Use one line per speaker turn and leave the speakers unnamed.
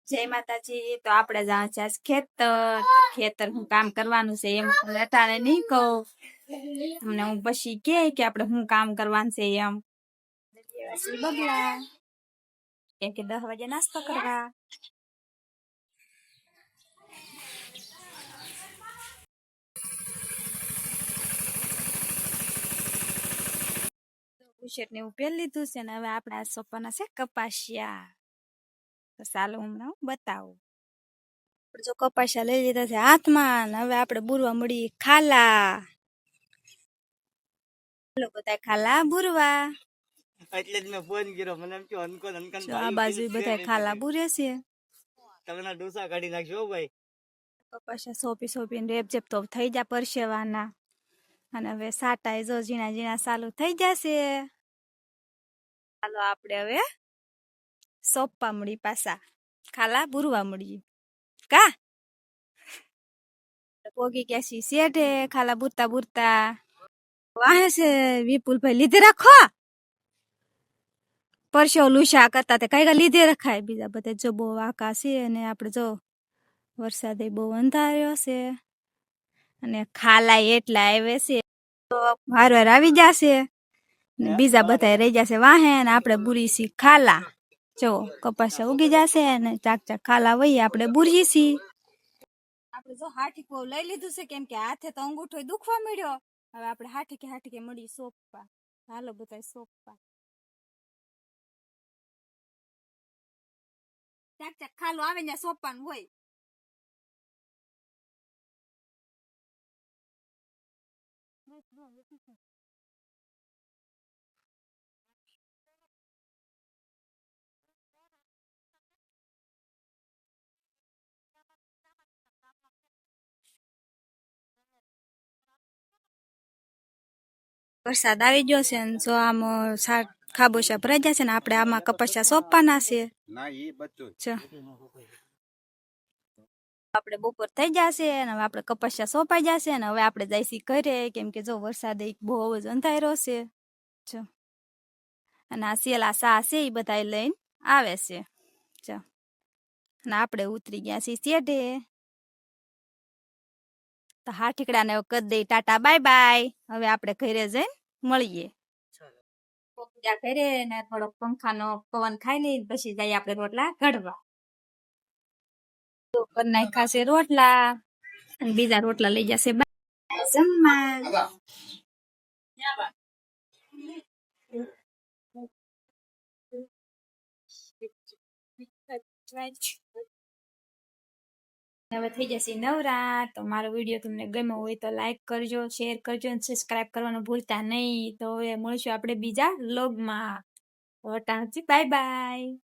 જય માતાજી. તો આપણે જવાનું છે આજ ખેતર હું કામ કરવાનું છે એમ અટાણે નહીં કહું અમને હું પછી કે આપણે હું કામ કરવાનું છે એમ બગલા કેમ કે 10 વાગે નાસ્તો કરવા બુશર્ટ ને એવું પહેરી લીધું છે ને હવે આપણે આ સોપાના છે કપાસિયા તો ચાલો હમણાં બતાવું જો કપાસિયા લઈ લીધા છે હાથમાં ને હવે આપણે બુરવા મળી ખાલા લોકો ખાલા બુરવા
એટલે જ મેં ફોન કર્યો મને એમ કે અનકોન
આ બાજુ બધા ખાલા બુરે છે
તમે ડોસા કાઢી નાખજો ભાઈ
કપાસિયા સોપીને રેપ જેપ તો થઈ જા પરસેવાના અને હવે સાટા જો ઝીણા ઝીણા ચાલુ થઈ જશે ચાલો આપણે હવે સોપા મળી પાછા ખાલા બુરવા મળી કા પોગી ગયા છી શેઠે ખાલા બુરતા બુરતા વાહે છે વિપુલભાઈ લીધે રાખો પરસો લુસા કરતા તે કઈ લીધે રખાય બીજા બધા જો બહુ આકાશ છે અને આપણે જો વરસાદ બહુ અંધાર્યો છે અને ખાલા એટલા આવે છે તો વાર આવી જશે બીજા બધા રહી જશે વાહે ને આપણે બુરી સી ખાલા જો કપાસ ઉગી જશે ને ચાક ચાક ખાલા વહી આપણે બુરી સી આપણે જો હાઠીકો લઈ લીધું છે કેમ કે હાથે તો અંગૂઠો દુખવા મળ્યો હવે આપણે હાઠીકે મળી સોપવા હાલો બધા સોપવા ચાક ચાક ખાલો આવે ને સોપવાનું હોય વરસાદ આવી ગયો છે ને જો આમ ખાબોચા ભરાઈ જશે ને આપણે આમાં કપાસિયા સોંપવાના છે આપણે બપોર થઈ જશે ને હવે આપણે કપાસિયા સોંપાઈ જશે ને હવે આપણે જઈશી ઘરે કેમ કે જો વરસાદ બહુ જ અંધાર્યો છે જો અને આ સેલા સા છે એ બધા લઈને આવે છે જો અને આપણે ઉતરી ગયા છીએ શેઢે તો હા ઠીકડાને કરી દઈ ટાટા બાય બાય હવે આપણે ઘરે જઈને મળીએ ઘરે ને થોડોક પંખાનો પવન ખાઈ લઈ પછી જઈએ આપણે રોટલા ઘડવા નાખ્યા છે રોટલા અને બીજા રોટલા લઈ જશે જમવા હવે થઈ જશે નવરા તો મારો વિડીયો તમને ગમ્યો હોય તો લાઈક કરજો શેર કરજો અને સબસ્ક્રાઇબ કરવાનું ભૂલતા નહીં તો હવે મળશું આપણે બીજા વ્લોગમાં બાય બાય